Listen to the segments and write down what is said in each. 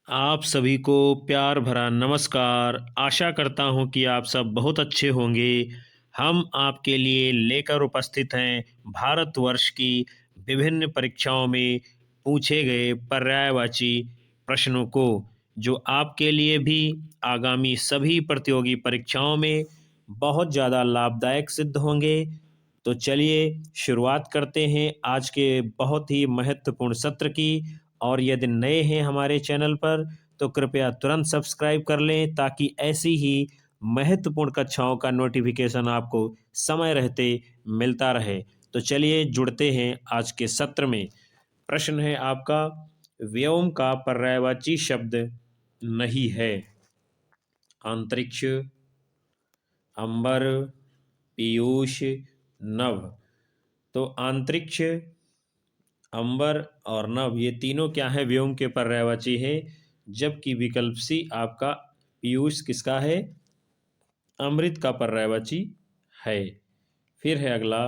आप सभी को प्यार भरा नमस्कार। आशा करता हूँ कि आप सब बहुत अच्छे होंगे। हम आपके लिए लेकर उपस्थित हैं भारतवर्ष की विभिन्न परीक्षाओं में पूछे गए पर्यायवाची प्रश्नों को, जो आपके लिए भी आगामी सभी प्रतियोगी परीक्षाओं में बहुत ज़्यादा लाभदायक सिद्ध होंगे। तो चलिए शुरुआत करते हैं आज के बहुत ही महत्वपूर्ण सत्र की। और यदि नए हैं हमारे चैनल पर तो कृपया तुरंत सब्सक्राइब कर लें, ताकि ऐसी ही महत्वपूर्ण कक्षाओं का नोटिफिकेशन आपको समय रहते मिलता रहे। तो चलिए जुड़ते हैं आज के सत्र में। प्रश्न है आपका, व्योम का पर्यायवाची शब्द नहीं है। अंतरिक्ष, अंबर, पीयूष, नभ। तो अंतरिक्ष, अंबर और नभ ये तीनों क्या है, व्योम के पर्यायवाची है। जबकि विकल्प सी आपका पीयूष किसका है, अमृत का पर्यायवाची है। फिर है अगला,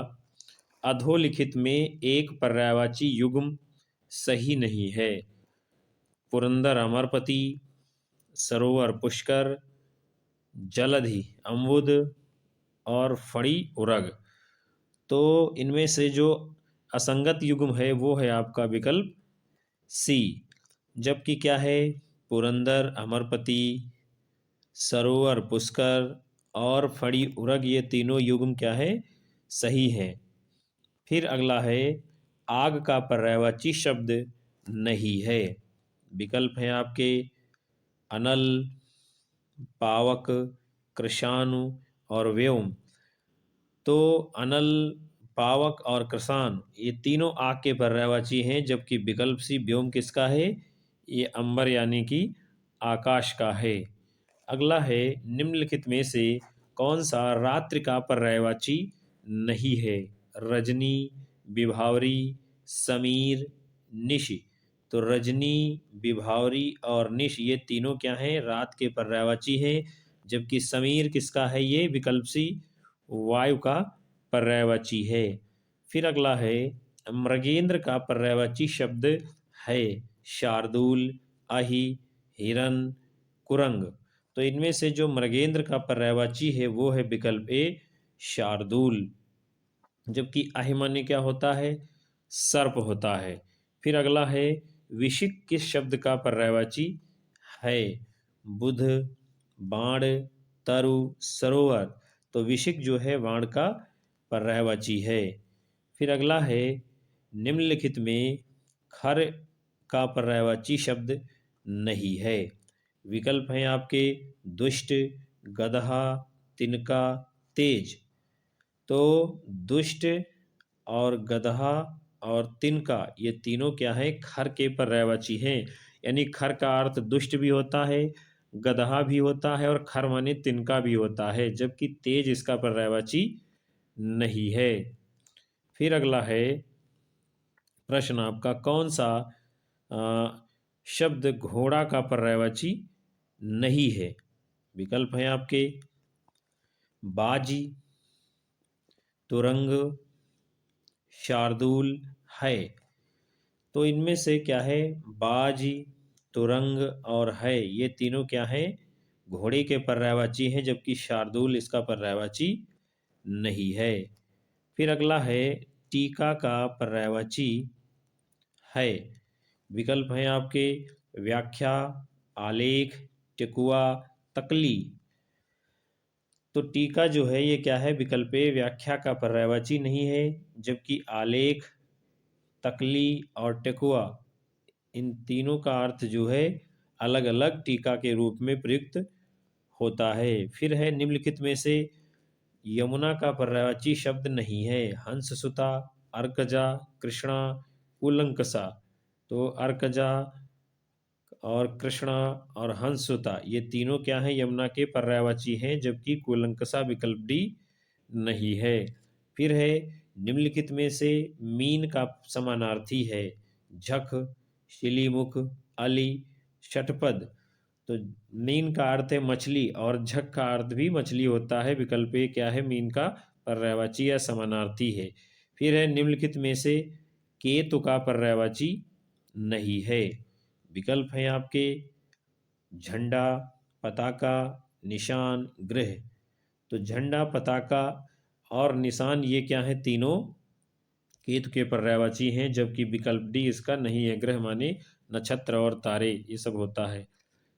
अधोलिखित में एक पर्यायवाची युग्म सही नहीं है। पुरंदर अमरपति, सरोवर पुष्कर, जलधि अम्बुद और फड़ी उरग। तो इनमें से जो असंगत युग्म है वो है आपका विकल्प सी। जबकि क्या है, पुरंदर अमरपति, सरोवर पुष्कर और फड़ी उरग ये तीनों युग्म क्या है, सही है। फिर अगला है, आग का पर्यायवाची शब्द नहीं है। विकल्प हैं आपके अनल, पावक, कृशाणु और व्योम। तो अनल, पावक और कृसान ये तीनों आग के पर्यायवाची हैं। जबकि विकल्प सी व्योम किसका है, ये अंबर यानी कि आकाश का है। अगला है, निम्नलिखित में से कौन सा रात्रि का पर्यायवाची नहीं है। रजनी, विभावरी, समीर, निशि। तो रजनी, विभावरी और निश ये तीनों क्या हैं, रात के पर्यायवाची हैं। जबकि समीर किसका है, ये विकल्प सी वायु का पर्यायवाची है। फिर अगला है, मृगेंद्र का पर्यायवाची शब्द है। शार्दूल, अहि, हिरन, कुरंग। तो इनमें से जो मृगेंद्र का पर्यायवाची है वो है विकल्प ए शार्दूल। जबकि अहि माने क्या होता है, सर्प होता है। फिर अगला है, विशिक किस शब्द का पर्यायवाची है। बुध, बाण, तरु, सरोवर। तो विशिक जो है बाण का पर्यायवाची है। फिर अगला है, निम्नलिखित में खर का पर्यायवाची शब्द नहीं है। विकल्प हैं आपके दुष्ट, गदहा, तिनका, तेज। तो दुष्ट और गदहा और तिनका ये तीनों क्या है, खर के पर्यायवाची हैं। यानी खर का अर्थ दुष्ट भी होता है, गदहा भी होता है और खर माने तिनका भी होता है। जबकि तेज इसका पर्यायवाची नहीं है। फिर अगला है प्रश्न आपका, कौन सा शब्द घोड़ा का पर्यायवाची नहीं है। विकल्प हैं आपके बाजी, तुरंग, शार्दूल, है। तो इनमें से क्या है, बाजी, तुरंग और है ये तीनों क्या हैं, घोड़े के पर्यायवाची हैं। जबकि शार्दूल इसका पर्यायवाची नहीं है। फिर अगला है, टीका का पर्यायवाची है। विकल्प हैं आपके व्याख्या, आलेख, टिकुआ, तकली। तो टीका जो है ये क्या है, विकल्प ए व्याख्या का पर्यायवाची नहीं है। जबकि आलेख, तकली और टेकुआ इन तीनों का अर्थ जो है अलग अलग टीका के रूप में प्रयुक्त होता है। फिर है, निम्नलिखित में से यमुना का पर्यायवाची शब्द नहीं है। हंससुता, अर्कजा, कृष्णा, कुलंकसा। तो अर्कजा और कृष्णा और हंससुता ये तीनों क्या हैं, यमुना के पर्यायवाची हैं। जबकि कुलंकसा विकल्प डी नहीं है। फिर है, निम्नलिखित में से मीन का समानार्थी है। झख, शिलीमुख, अली, षटपद। तो मीन का अर्थ है मछली और झक का अर्थ भी मछली होता है। विकल्प ए क्या है, मीन का पर्यायवाची या समानार्थी है। फिर है, निम्नलिखित में से केतु का पर्यायवाची नहीं है। विकल्प हैं आपके झंडा, पताका, निशान, गृह। तो झंडा, पताका और निशान ये क्या है? तीनों केतु के पर्यायवाची हैं, जबकि विकल्प डी इसका नहीं है। ग्रह माने नक्षत्र और तारे, ये सब होता है।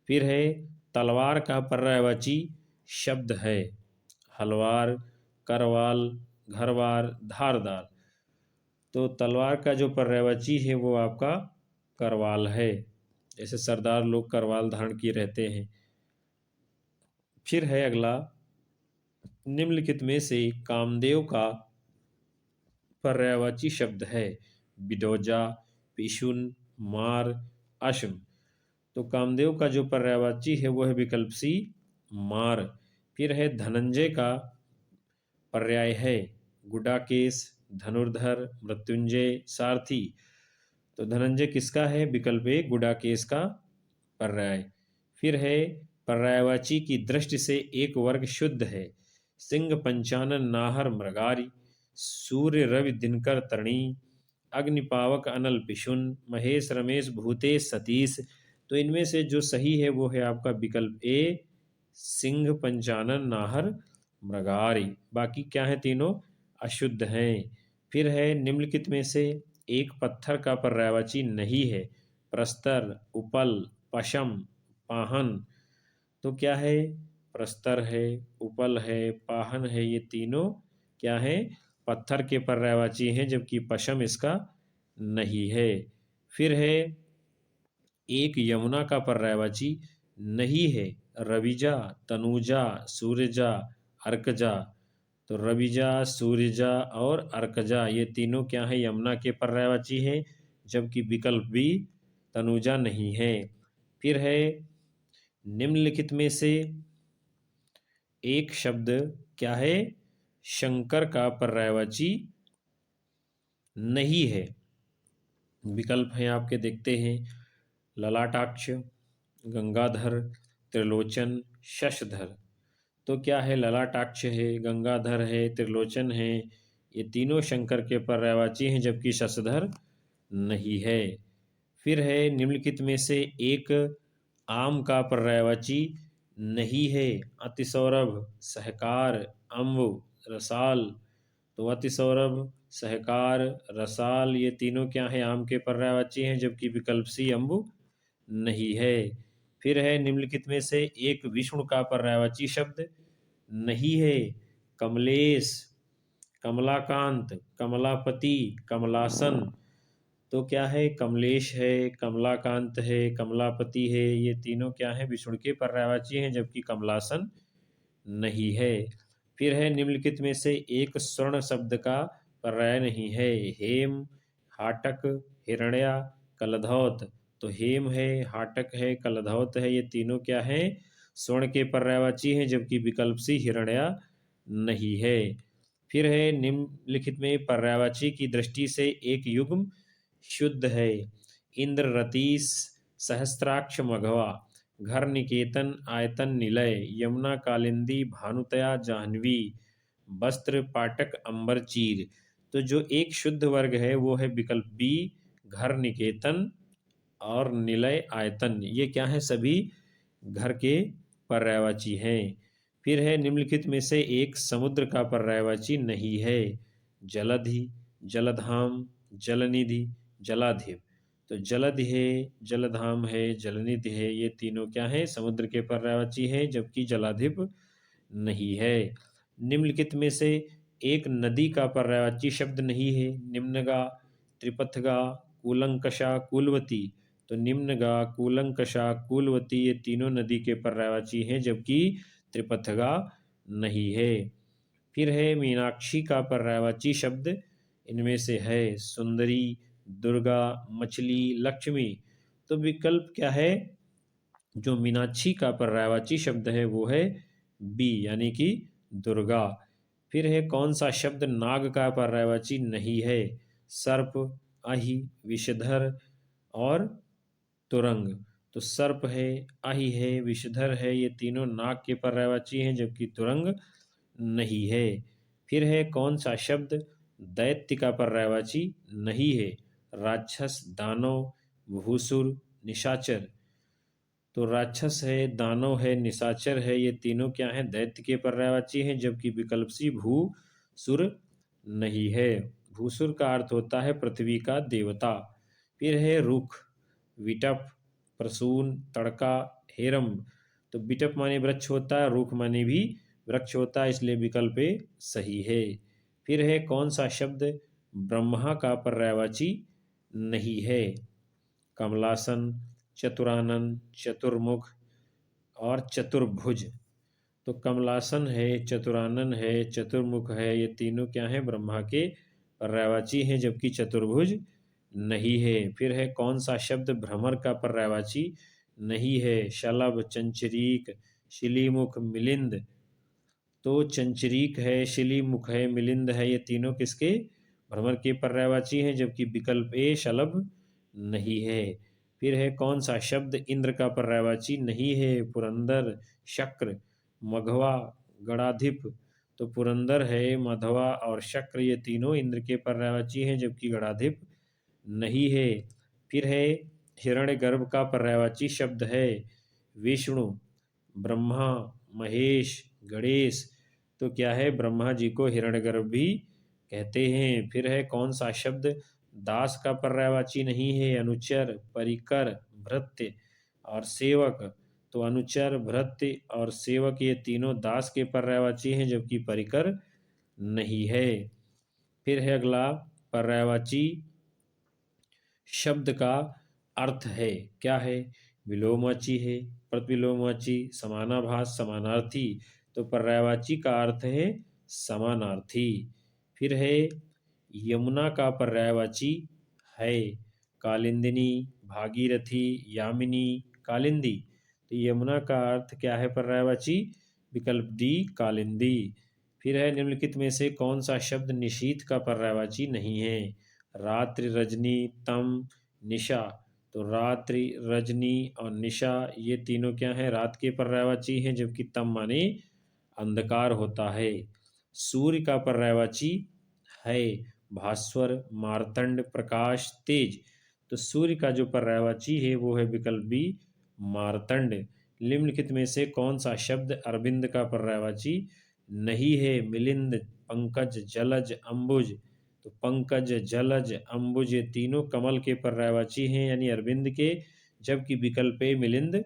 फिर है तलवार का पर्यायवाची शब्द है हलवार, करवाल, घरवार, धारदार। तो तलवार का जो पर्यायवाची है वो आपका करवाल है। जैसे सरदार लोग करवाल धारण किए रहते हैं। फिर है अगला, निम्नलिखित में से कामदेव का पर्यायवाची शब्द है बिडोजा, पिशुन, मार, अश्म। तो कामदेव का जो पर्यायवाची है वो है विकल्प सी मार। फिर है धनंजय का पर्याय है गुडाकेश, धनुर्धर, मृत्युंजय, सारथी। तो धनंजय किसका है? विकल्प ए गुडाकेश का पर्याय। फिर है पर्यायवाची की दृष्टि से एक वर्ग शुद्ध है सिंह, पंचानन, नाहर, मृगारी, सूर्य, रवि, दिनकर, तरणी, अग्निपावक, अनल, पिशुन, महेश, रमेश, भूतेश, सतीश। तो इनमें से जो सही है वो है आपका विकल्प ए सिंह, पंचानन, नाहर, मृगारी। बाकी क्या है? तीनों अशुद्ध हैं। फिर है निम्नलिखित में से एक पत्थर का पर्यायवाची नहीं है प्रस्तर, उपल, पशम, पाहन। तो क्या है? प्रस्तर है, उपल है, पाहन है, ये तीनों क्या है? पत्थर के पर्यायवाची हैं, जबकि पशम इसका नहीं है। फिर है एक यमुना का पर्यायवाची नहीं है रविजा, तनुजा, सूर्यजा, अर्कजा। तो रविजा, सूर्यजा और अर्कजा ये तीनों क्या है? यमुना के पर्यायवाची हैं, जबकि विकल्प बी तनुजा नहीं है। फिर है निम्नलिखित में से एक शब्द क्या है? शंकर का पर्यायवाची नहीं है। विकल्प हैं आपके, देखते हैं। ललाटाक्ष, गंगाधर, त्रिलोचन, शशधर। तो क्या है? ललाटाक्ष है, गंगाधर है, त्रिलोचन है, ये तीनों शंकर के पर्यायवाची हैं, जबकि शशधर नहीं है। फिर है निम्नलिखित में से एक आम का पर्यायवाची नहीं है अतिसौरभ, सहकार, अम्ब, रसाल। तो अतिसौरभ, सहकार, रसाल ये तीनों क्या है? आम के पर्यायवाची हैं, जबकि विकल्प सी अम्बु नहीं है। फिर है निम्नलिखित में से एक विष्णु का पर्यायवाची शब्द नहीं है कमलेश, कमलाकांत, कमलापति, कमलासन। तो क्या है? कमलेश है, कमलाकांत है, कमलापति है, ये तीनों क्या है? विष्णु के पर्यायवाची हैं, जबकि कमलासन नहीं है। फिर है निम्नलिखित में से एक स्वर्ण शब्द का पर्याय नहीं है हेम, हाटक, हिरण्या, कलधौत। तो हेम है, हाटक है, कलधौत है, ये तीनों क्या है? स्वर्ण के पर्यायवाची हैं, जबकि विकल्प सी हिरण्या नहीं है। फिर है निम्नलिखित में पर्यायवाची की दृष्टि से एक युग्म शुद्ध है इंद्र, रतीश, सहस्त्राक्ष, मघवा, घर, निकेतन, आयतन, निलय, यमुना, कालिंदी, भानुतया, जाह्नवी, वस्त्र, पाटक, अंबर, चीर। तो जो एक शुद्ध वर्ग है वो है विकल्प बी घर, निकेतन और निलय, आयतन। ये क्या है? सभी घर के पर्यायवाची हैं। फिर है निम्नलिखित में से एक समुद्र का पर्यायवाची नहीं है जलधि, जलधाम, जलनिधि, जलाधिप। तो जलधि है, जलधाम है, जलनिधि है, ये तीनों क्या है? समुद्र के पर्यायवाची हैं, जबकि जलाधिप नहीं है। निम्नलिखित में से एक नदी का पर्यायवाची शब्द नहीं है निम्नगा, त्रिपथगा, कूलंकषा, कूलवती। तो निम्नगा, कूलंकषा, कूलवती ये तीनों नदी के पर्यायवाची हैं, जबकि त्रिपथगा नहीं है। फिर है मीनाक्षी का पर्यायवाची शब्द इनमें से है सुंदरी, दुर्गा, मछली, लक्ष्मी। तो विकल्प क्या है? जो मीनाक्षी का पर्यायवाची शब्द है वो है बी यानी कि दुर्गा। फिर है कौन सा शब्द नाग का पर्यायवाची नहीं है सर्प, अहि, विषधर और तुरंग। तो सर्प है, अहि है, विषधर है, ये तीनों नाग के पर्यायवाची हैं, जबकि तुरंग नहीं है। फिर है कौन सा शब्द दैत्य का पर्यायवाची नहीं है राक्षस, दानव, भूसुर, निशाचर। तो राक्षस है, दानव है, निशाचर है, ये तीनों क्या हैं? दैत्य के पर्यायवाची हैं, जबकि विकल्प सी भूसुर नहीं है। भूसुर का अर्थ होता है पृथ्वी का देवता। फिर है रुख, विटप, प्रसून, तड़का, हेरम। तो विटप माने वृक्ष होता है, रुख माने भी वृक्ष होता है, इसलिए विकल्प ए सही है। फिर है कौन सा शब्द ब्रह्मा का पर्यायवाची नहीं है? कमलासन, चतुरानन, चतुर्मुख और चतुर्भुज। तो कमलासन है, चतुरानन है, चतुर्मुख है, ये तीनों क्या हैं? ब्रह्मा के पर्यायवाची हैं, जबकि चतुर्भुज नहीं है। फिर है कौन सा शब्द भ्रमर का पर्यायवाची नहीं है? शलभ, चंचरीक, शिलीमुख, मिलिंद। तो चंचरीक है, शिलीमुख है, मिलिंद है, ये तीनों किसके? भ्रमर के पर्यायवाची हैं, जबकि विकल्प ए शलभ नहीं है। फिर है कौन सा शब्द इंद्र का पर्यायवाची नहीं है? पुरंदर, शक्र, मघवा, गणाधिप। तो पुरंदर है, मधवा और शक्र, ये तीनों इंद्र के पर्यायवाची हैं, जबकि गणाधिप नहीं है। फिर है हिरण्यगर्भ का पर्यायवाची शब्द है विष्णु, ब्रह्मा, महेश, गणेश। तो क्या है? ब्रह्मा जी को हिरण्यगर्भ भी कहते हैं। फिर है कौन सा शब्द दास का पर्यायवाची नहीं है? अनुचर, परिकर, भृत्य और सेवक। तो अनुचर, भृत्य और सेवक ये तीनों दास के पर्यायवाची हैं, जबकि परिकर नहीं है। फिर है अगला पर्यायवाची शब्द का अर्थ है, क्या है? विलोमवाची है, प्रतिविलोमवाची, समानाभास, समानार्थी। तो पर्यायवाची का अर्थ है समानार्थी। फिर है यमुना का पर्यायवाची है कालिंदिनी, भागीरथी, यामिनी, कालिंदी। तो यमुना का अर्थ क्या है पर्यायवाची? विकल्प डी कालिंदी। फिर है निम्नलिखित में से कौन सा शब्द निशीथ का पर्यायवाची नहीं है? रात्रि, रजनी, तम, निशा। तो रात्रि, रजनी और निशा ये तीनों क्या हैं? रात के पर्यायवाची हैं, जबकि तम माने अंधकार होता है। सूर्य का पर्यायवाची है भास्वर, मार्तंड, प्रकाश, तेज। तो सूर्य का जो पर्यायवाची है वो है विकल्प बी मार्तंड। निम्नलिखित में से कौन सा शब्द अरविंद का पर्यायवाची नहीं है? मिलिंद, पंकज, जलज, अंबुज। तो पंकज, जलज, अंबुज ये तीनों कमल के पर्यायवाची हैं, यानी अरविंद के, जबकि विकल्प ए मिलिंद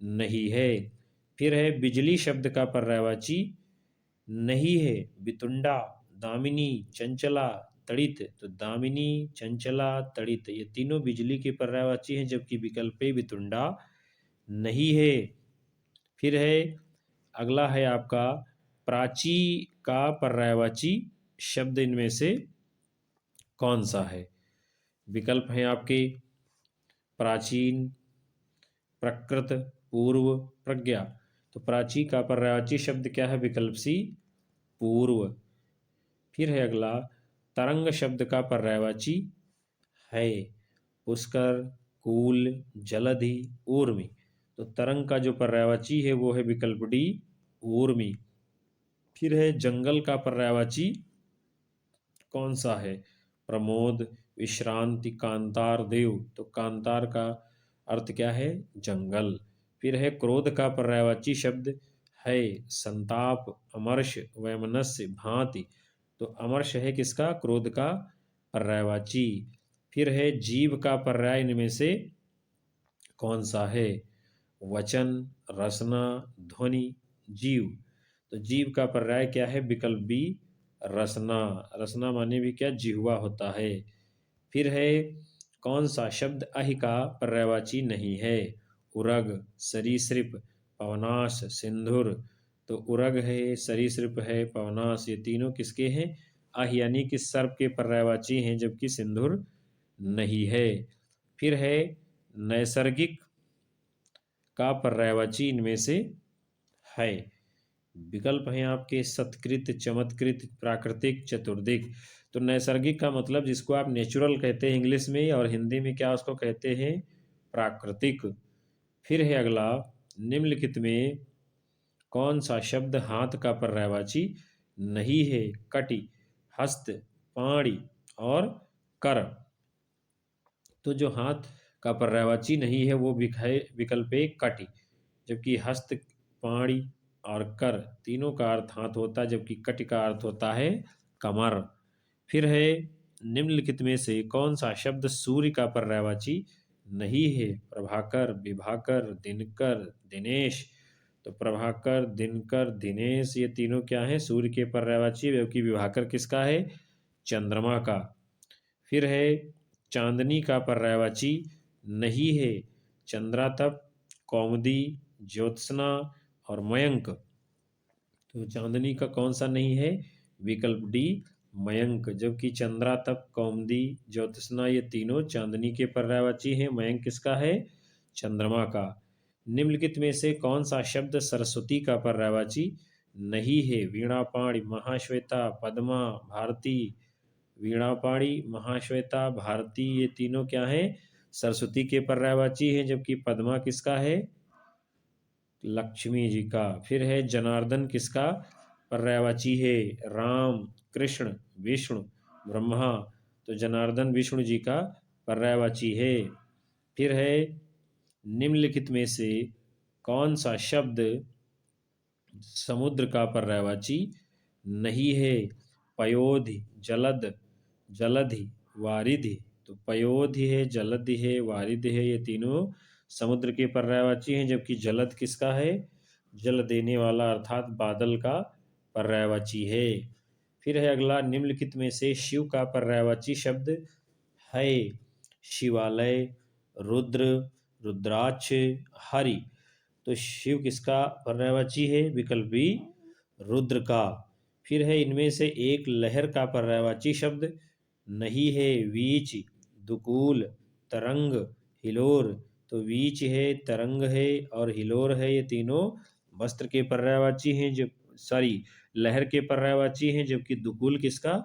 नहीं है। फिर है बिजली शब्द का पर्यायवाची नहीं है वितुंडा, दामिनी, चंचला, तड़ित। तो दामिनी, चंचला, तड़ित ये तीनों बिजली के पर्यायवाची हैं, जबकि विकल्प ए वितुंडा नहीं है। फिर है अगला है आपका प्राची का पर्यायवाची शब्द इनमें से कौन सा है? विकल्प हैं आपके प्राचीन, प्रकृत, पूर्व, प्रज्ञा। तो प्राची का पर्यायवाची शब्द क्या है? विकल्प सी पूर्व। फिर है अगला तरंग शब्द का पर्यायवाची है पुष्कर, कूल, जलधि, ऊर्मी। तो तरंग का जो पर्यायवाची है वो है विकल्प डी ऊर्मी। फिर है जंगल का पर्यायवाची कौन सा है? प्रमोद, विश्रांति, कांतार, देव। तो कांतार का अर्थ क्या है? जंगल। फिर है क्रोध का पर्यायवाची शब्द है संताप, अमर्ष, वैमनस्य, भांति। तो अमर्ष है किसका? क्रोध का पर्यायवाची। फिर है जीव का पर्याय इनमें से कौन सा है? वचन, रसना, ध्वनि, जीव। तो जीव का पर्याय क्या है? विकल्प बी रसना। रसना माने भी क्या? जिह्वा होता है। फिर है कौन सा शब्द अहि का पर्यायवाची नहीं है? उरग, सरीसृप, पवनाश, सिंधुर। तो उरग है, सरीसृप है, पवनाश ये तीनों किसके हैं? अहि यानी कि सर्प के पर्यायवाची हैं, जबकि सिंधुर नहीं है। फिर है नैसर्गिक का पर्यायवाची इनमें से है। विकल्प हैं आपके सत्कृत, चमत्कृत, प्राकृतिक, चतुर्दिक। तो नैसर्गिक का मतलब जिसको आप नेचुरल कहते हैं इंग्लिश में, और हिंदी में क्या उसको कहते हैं? प्राकृतिक। फिर है अगला निम्नलिखित में कौन सा शब्द हाथ का पर्यायवाची नहीं है? कटि, हस्त, पाणि और कर। तो जो हाथ का पर्यायवाची नहीं है वो विकल्प ए कटि। जबकि हस्त, पाणि और कर तीनों का अर्थ हाथ होता है, जबकि कटि का अर्थ होता है कमर। फिर है निम्नलिखित में से कौन सा शब्द सूर्य का पर्यायवाची नहीं है? प्रभाकर, विभाकर, दिनकर, दिनेश। तो प्रभाकर, दिनकर, दिनेश ये तीनों क्या हैं? सूर्य के पर्यायवाची, जबकि विभाकर किसका है? चंद्रमा का। फिर है चांदनी का पर्यायवाची नहीं है? चंद्रातप, कौमुदी, ज्योत्सना और मयंक। तो चांदनी का कौन सा नहीं है? विकल्प डी मयंक। जबकि चंद्रातप, कौमुदी, ज्योत्सना ये तीनों चांदनी के पर्यायवाची हैं। मयंक किसका है? चंद्रमा का। निम्नलिखित में से कौन सा शब्द सरस्वती का पर्यायवाची नहीं है? वीणापाणी, महाश्वेता, पद्मा, भारती। वीणापाणी, महाश्वेता, भारती ये तीनों क्या हैं? सरस्वती के पर्यायवाची हैं। जबकि पद्मा किसका है? लक्ष्मी जी का। फिर है जनार्दन किसका पर्यायवाची है? राम, कृष्ण, विष्णु, ब्रह्मा। तो जनार्दन विष्णु जी का पर्यायवाची है। फिर है निम्नलिखित में से कौन सा शब्द समुद्र का पर्यायवाची नहीं है? पयोधि, जलद, जलधि, वारिधि। तो पयोधि है, जलधि है, वारिधि है ये तीनों समुद्र के पर्यायवाची हैं। जबकि जलद किसका है? जल देने वाला अर्थात बादल का पर्यायवाची है। फिर है अगला, निम्नलिखित में से शिव का पर्यायवाची शब्द है? शिवालय, रुद्र, रुद्राक्ष, हरि। तो शिव किसका पर्यायवाची है? विकल्प बी रुद्र का। फिर है इनमें से एक लहर का पर्यायवाची शब्द नहीं है? वीच, दुकूल, तरंग, हिलोर। तो वीच है, तरंग है और हिलोर है ये तीनों वस्त्र के पर्यायवाची हैं। जो सॉरी लहर के पर्यायवाची हैं। जबकि दुकूल किसका?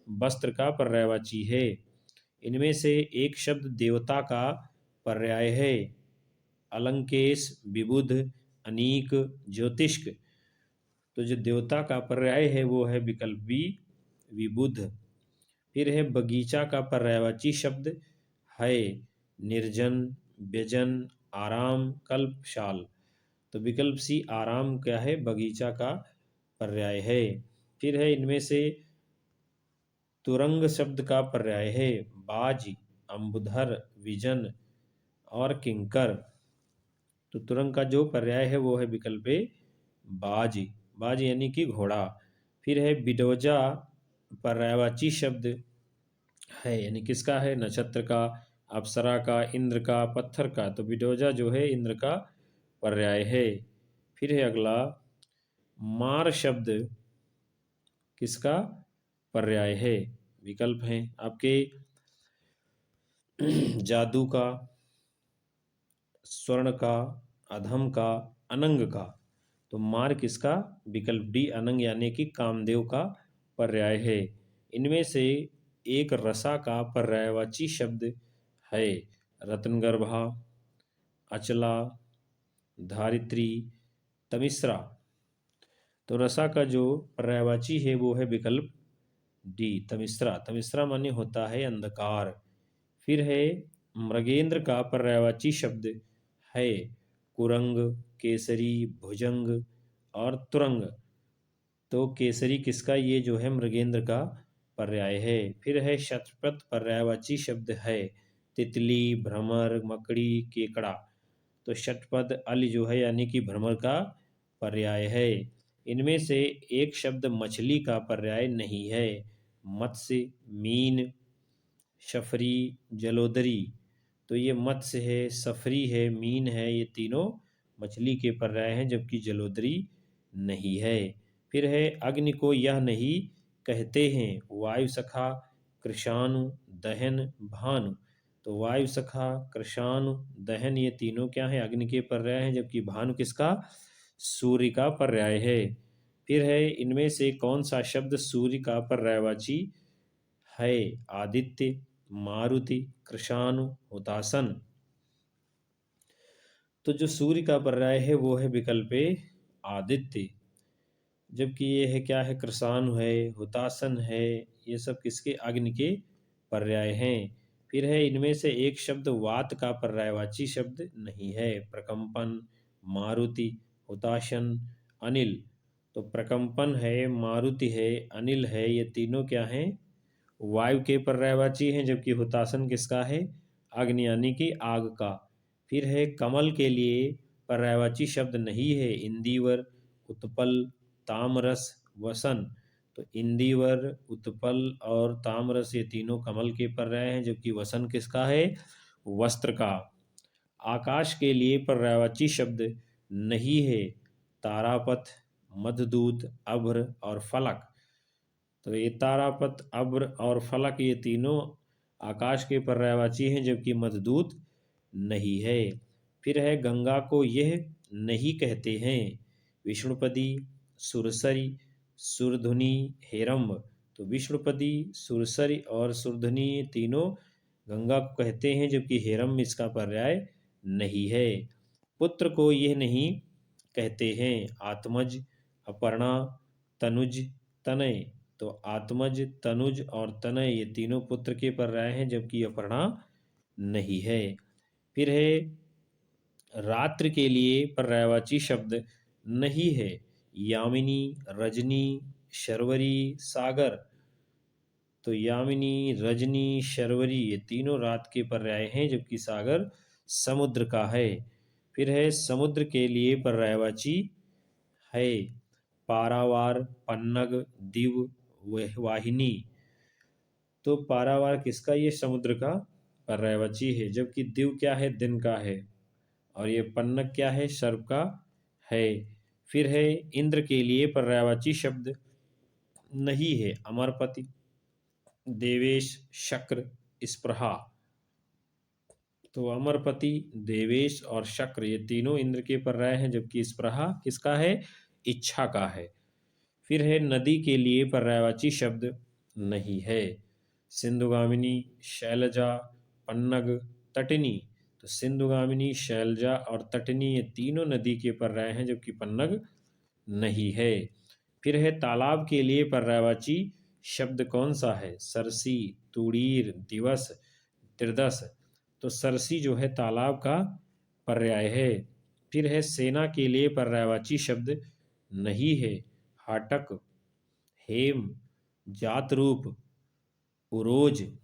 वस्त्र का पर्यायवाची है। इनमें से एक शब्द देवता का पर्याय है? अलंकेश, विबुध, अनीक, ज्योतिष्क। तो जो देवता का पर्याय है वो है विकल्प बी विबुध। फिर है बगीचा का पर्यायवाची शब्द है? निर्जन, व्यजन, आराम, कल्पशाल। तो विकल्प सी आराम क्या है? बगीचा का पर्याय है। फिर है इनमें से तुरंग शब्द का पर्याय है? बाज, अंबुधर, विजन और किंकर। तो तुरंग का जो पर्याय है वो है विकल्प ए बाज। बाज यानी कि घोड़ा। फिर है बिडोजा पर्यायवाची शब्द है? यानी किसका है? नक्षत्र का, अप्सरा का, इंद्र का, पत्थर का। तो बिडोजा जो है इंद्र का पर्याय है। फिर है अगला, मार शब्द किसका पर्याय है? विकल्प हैं आपके जादू का, स्वर्ण का, अधम का, अनंग का। तो मार किसका? विकल्प डी अनंग यानी कि कामदेव का पर्याय है। इनमें से एक रसा का पर्यायवाची शब्द है? रत्नगर्भा, अचला, धारित्री, तमिश्रा। तो रसा का जो पर्यायवाची है वो है विकल्प डी तमिश्रा। तमिश्रा माने होता है अंधकार। फिर है मृगेंद्र का पर्यायवाची शब्द है? कुरंग, केसरी, भुजंग और तुरंग। तो केसरी किसका? ये जो है मृगेंद्र का पर्याय है। फिर है शतपथ पर्यायवाची शब्द है? तितली, भ्रमर, मकड़ी, केकड़ा। तो षटपद अल जो है यानी कि भ्रमर का पर्याय है। इनमें से एक शब्द मछली का पर्याय नहीं है? मत्स्य, मीन, शफरी, जलोदरी। तो ये मत्स्य है, सफरी है, मीन है ये तीनों मछली के पर्याय हैं। जबकि जलोदरी नहीं है। फिर है अग्नि को यह नहीं कहते हैं? वायु सखा, कृशानु, दहन, भानु। तो वायु सखा, कृशानु, दहन ये तीनों क्या है? अग्नि के पर्याय हैं। जबकि भानु किसका? सूर्य का पर्याय है। फिर है इनमें से कौन सा शब्द सूर्य का पर्यायवाची है? आदित्य, मारुति, कृशानु, हुतासन। तो जो सूर्य का पर्याय है वो है विकल्प ए आदित्य। जबकि ये है क्या है? कृशानु है, हुतासन है। ये सब किसके? अग्नि के पर्याय हैं। फिर है इनमें से एक शब्द वात का पर्यायवाची शब्द नहीं है। प्रकंपन, मारुति, हुताशन, अनिल। तो प्रकंपन है, मारुति है, अनिल है, ये तीनों क्या हैं? वायु के पर्यायवाची हैं, जबकि हुताशन किसका है? अग्नि यानी कि आग का। फिर है कमल के लिए पर्यायवाची शब्द नहीं है। इंदिवर, उत्पल, तामरस, वसन। तो इंदिवर, उत्पल और तामरस ये तीनों कमल के पर्याय हैं, जबकि वसन किसका है? वस्त्र का। आकाश के लिए पर्यायवाची शब्द नहीं है। तारापथ, मधुदूत, अभ्र और फलक। तो ये तारापथ, अभ्र और फलक ये तीनों आकाश के पर्यायवाची हैं, जबकि मधुदूत नहीं है। फिर है गंगा को यह नहीं कहते हैं। विष्णुपदी, सुरसरी, सुरधुनी, हेरम्ब। तो विष्णुपदी, सुरसरी और सुरधुनी ये तीनों गंगा को कहते हैं, जबकि हेरम्ब इसका पर्याय नहीं है। पुत्र को यह नहीं कहते हैं। आत्मज, अपर्णा, तनुज, तनय। तो आत्मज, तनुज और तनय ये तीनों पुत्र के पर्याय हैं, जबकि अपर्णा नहीं है। फिर है रात्र के लिए पर्यायवाची शब्द नहीं है। यामिनी, रजनी, शर्वरी, सागर। तो यामिनी, रजनी, शर्वरी ये तीनों रात के पर्याय हैं, जबकि सागर समुद्र का है। फिर है समुद्र के लिए पर्यायवाची है। पारावार, पन्नग, दिव, वाहिनी। तो पारावार किसका? ये समुद्र का पर्यायवाची है, जबकि दिव क्या है? दिन का है। और ये पन्नग क्या है? सर्प का है। फिर है इंद्र के लिए पर्यायवाची शब्द नहीं है। अमरपति, देवेश, शक्र, स्पृहा। तो अमरपति, देवेश और शक्र ये तीनों इंद्र के पर्याय हैं, जबकि स्पृहा किसका है? इच्छा का है। फिर है नदी के लिए पर्यायवाची शब्द नहीं है। सिंधुगामिनी, शैलजा, पन्नग, तटिनी। तो सिंधुगामिनी, शैलजा और तटिनी ये तीनों नदी के पर्याय हैं, जबकि पन्नग नहीं है। फिर है तालाब के लिए पर्यायवाची शब्द कौन सा है? सरसी, तुड़ीर, दिवस, त्रिदस। तो सरसी जो है तालाब का पर्याय है। फिर है सेना के लिए पर्यायवाची शब्द नहीं है। हाटक, हेम, जातरूप, उरोज।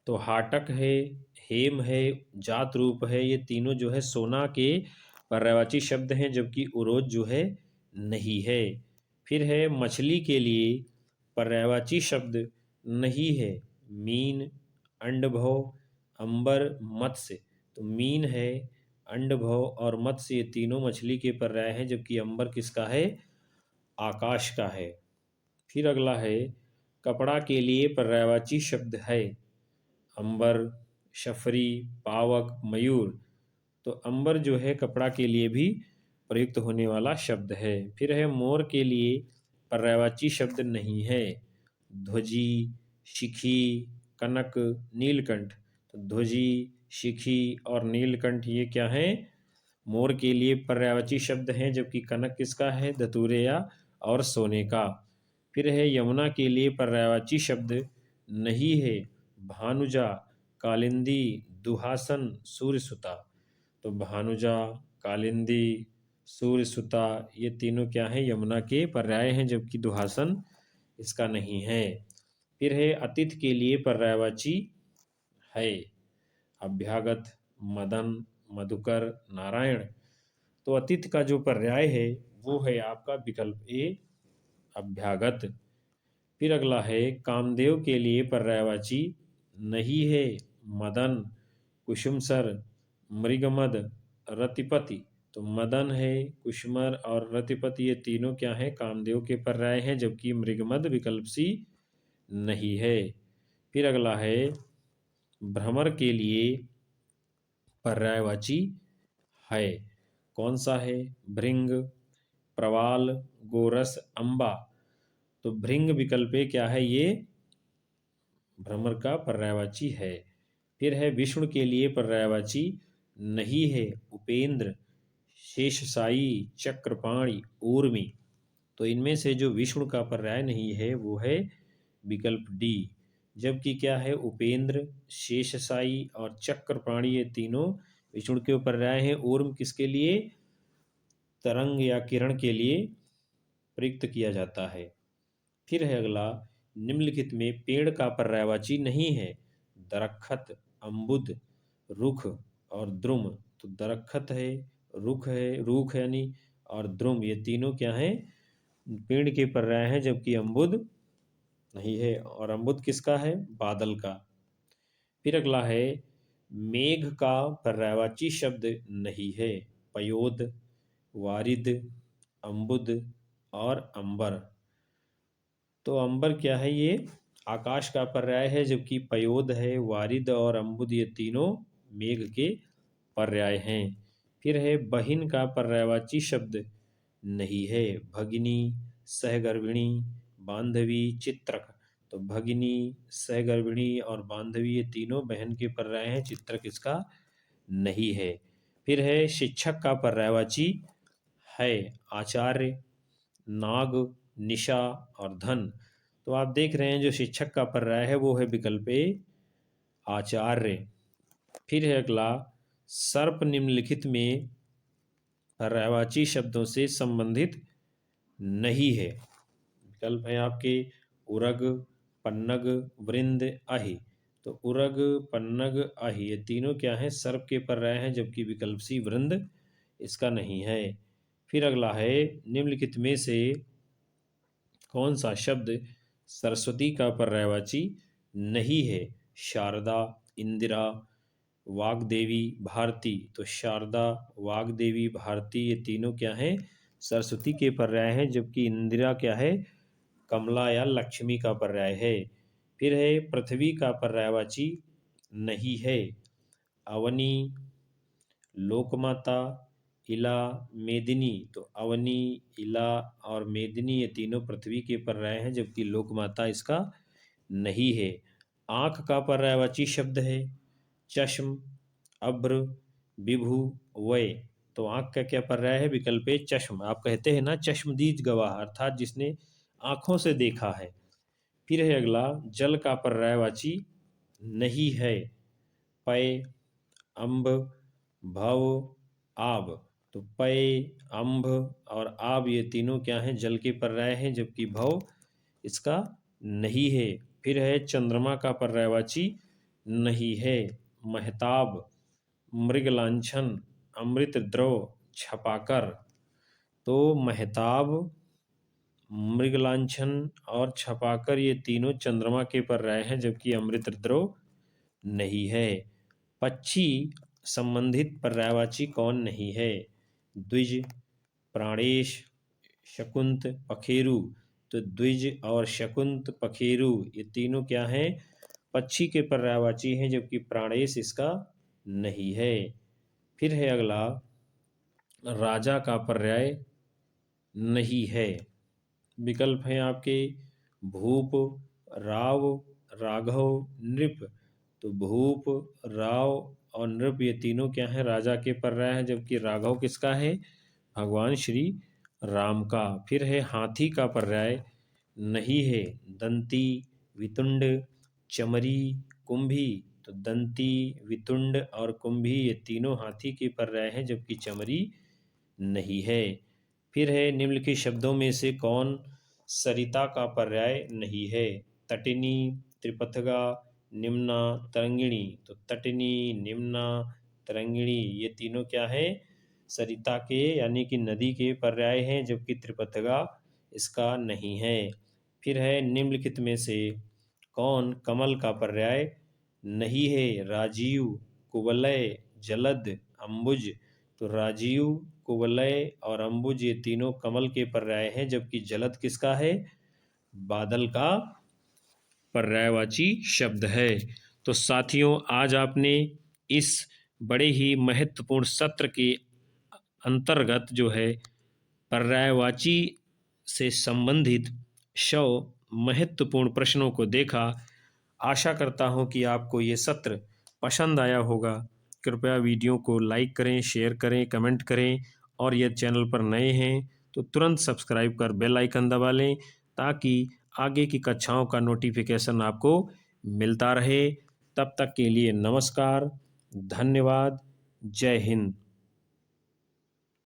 तो हाटक है, हेम है, जात रूप है, ये तीनों जो है सोना के पर्यायवाची शब्द हैं, जबकि उरोज जो है नहीं है। फिर है मछली के लिए पर्यायवाची शब्द नहीं है। मीन, अंडभव, अंबर, मत्स्य। तो मीन है, अंडभव और मत्स्य ये तीनों मछली के पर्याय हैं, जबकि अंबर किसका है? आकाश का है। फिर अगला है कपड़ा के लिए पर्यायवाची शब्द है। अंबर, शफरी, पावक, मयूर। तो अंबर जो है कपड़ा के लिए भी प्रयुक्त होने वाला शब्द है। फिर है मोर के लिए पर्यायवाची शब्द नहीं है। ध्वजी, शिखी, कनक, नीलकंठ। तो ध्वजी, शिखी और नीलकंठ ये क्या हैं? मोर के लिए पर्यायवाची शब्द हैं, जबकि कनक किसका है? धतूरे या और सोने का। फिर है यमुना के लिए पर्यायवाची शब्द नहीं है। भानुजा, कालिंदी, दुहासन, सूर्यसुता। तो भानुजा, कालिंदी, सूर्यसुता ये तीनों क्या हैं? यमुना के पर्याय हैं, जबकि दुहासन इसका नहीं है। फिर है अतिथि के लिए पर्यायवाची है। अभ्यागत, मदन, मधुकर, नारायण। तो अतिथि का जो पर्याय है वो है आपका विकल्प ए, अभ्यागत। फिर अगला है कामदेव के लिए पर्यायवाची नहीं है। मदन, कुसुमसर, मृगमद, रतिपति। तो मदन है, कुसुमर और रतिपति ये तीनों क्या हैं? कामदेव के पर्याय हैं, जबकि मृगमद विकल्प सी नहीं है। फिर अगला है भ्रमर के लिए पर्यायवाची है। कौन सा है? भृंग, प्रवाल, गोरस, अंबा। तो भृंग विकल्प ए क्या है? ये भ्रमर का पर्यायवाची है। फिर है विष्णु के लिए पर्यायवाची नहीं है। उपेंद्र, शेषशायी, चक्रपाणि, ऊर्मी। तो इनमें से जो विष्णु का पर्याय नहीं है वो है विकल्प डी, जबकि क्या है उपेंद्र, शेषशायी और चक्रपाणी ये तीनों विष्णु के पर्याय हैं। ऊर्म किसके लिए? तरंग या किरण के लिए प्रयुक्त किया जाता है। फिर है अगला, निम्नलिखित में पेड़ का पर्यायवाची नहीं है। दरख्त, अम्बुद, रुख और द्रुम। तो दरख्त है, रुख है, रूख यानी, और द्रुम ये तीनों क्या हैं? पेड़ के पर्याय हैं, जबकि अम्बुद नहीं है। और अम्बुद किसका है? बादल का। फिर अगला है, मेघ का पर्यायवाची शब्द नहीं है। पयोद, वारिद, अम्बुद और अंबर। तो अंबर क्या है? ये आकाश का पर्याय है, जबकि पयोद है, वारिद और अम्बुद ये तीनों मेघ के पर्याय हैं। फिर है, बहिन का पर्यायवाची शब्द नहीं है। भगिनी, सहगर्भिणी, बांधवी, चित्रक। तो भगिनी, सहगर्भिणी और बांधवी ये तीनों बहन के पर्याय हैं, चित्रक इसका नहीं है। फिर है, शिक्षक का पर्यायवाची है। आचार्य, नाग, निशा और धन। तो आप देख रहे हैं जो शिक्षक का पर्याय है वो है विकल्प ए, आचार्य। फिर है अगला, सर्प निम्नलिखित में पर्यायवाची शब्दों से संबंधित नहीं है। विकल्प है आपके उरग, पन्नग, वृंद, अहि। तो उरग, पन्नग, अहि ये तीनों क्या हैं? सर्प के पर्याय हैं, जबकि विकल्प सी वृंद इसका नहीं है। फिर अगला है, निम्नलिखित में से कौन सा शब्द सरस्वती का पर्यायवाची नहीं है? शारदा, इंदिरा, वाग्देवी, भारती। तो शारदा, वाग्देवी, भारती ये तीनों क्या हैं? सरस्वती के पर्याय हैं, जबकि इंदिरा क्या है? कमला या लक्ष्मी का पर्याय है। फिर है, पृथ्वी का पर्यायवाची नहीं है। अवनी, लोकमाता, इला, मेदिनी। तो अवनी, इला और मेदिनी ये तीनों पृथ्वी के पर्याय हैं, जबकि लोकमाता इसका नहीं है। आँख का पर्यायवाची शब्द है। चश्म, अभ्र, विभु, वय। तो आँख का क्या पर्याय है? विकल्प ए, चश्म। आप कहते हैं ना चश्मदीद गवाह, अर्थात जिसने आँखों से देखा है। फिर है अगला, जल का पर्यायवाची नहीं है। पय, अम्ब, भव, आब। तो पय, अम्भ और आब ये तीनों क्या हैं? जल के पर्याय हैं, जबकि भव इसका नहीं है। फिर है, चंद्रमा का पर्यायवाची नहीं है। महताब, मृगलांछन, अमृत द्रव, छपाकर। तो महताब, मृगलांछन और छपाकर ये तीनों चंद्रमा के पर्याय हैं, जबकि अमृत द्रव नहीं है। पक्षी संबंधित पर्यायवाची कौन नहीं है? द्विज, प्राणेश, शकुंत, पखेरु। तो द्विज और शकुंत, पखेरु ये तीनों क्या हैं? पक्षी के पर्यायवाची हैं, जबकि प्राणेश इसका नहीं है। फिर है अगला, राजा का पर्याय नहीं है। विकल्प हैं आपके भूप, राव, राघव, नृप। तो भूप, राव और नृप ये तीनों क्या हैं? राजा के पर्याय हैं, जबकि राघव किसका है? भगवान श्री राम का। फिर है, हाथी का पर्याय नहीं है। दंती, वितुंड, चमरी, कुंभी। तो दंती, वितुंड और कुंभी ये तीनों हाथी के पर्याय हैं, जबकि चमरी नहीं है। फिर है, निम्नलिखित शब्दों में से कौन सरिता का पर्याय नहीं है? तटिनी, त्रिपथगा, निम्ना, तरंगिणी। तो तटिनी, निम्ना, तरंगिणी ये तीनों क्या है? सरिता के यानी कि नदी के पर्याय हैं, जबकि त्रिपथगा इसका नहीं है। फिर है, निम्नलिखित में से कौन कमल का पर्याय नहीं है? राजीव, कुवलय, जलद, अम्बुज। तो राजीव, कुवलय और अम्बुज ये तीनों कमल के पर्याय हैं, जबकि जलद किसका है? बादल का पर्यायवाची शब्द है। तो साथियों, आज आपने इस बड़े ही महत्वपूर्ण सत्र के अंतर्गत जो है पर्यायवाची से संबंधित 100 महत्वपूर्ण प्रश्नों को देखा। आशा करता हूं कि आपको ये सत्र पसंद आया होगा। कृपया वीडियो को लाइक करें, शेयर करें, कमेंट करें और यदि चैनल पर नए हैं तो तुरंत सब्सक्राइब कर बेल आइकन दबा लें, ताकि आगे की कक्षाओं का नोटिफिकेशन आपको मिलता रहे। तब तक के लिए नमस्कार, धन्यवाद, जय हिंद।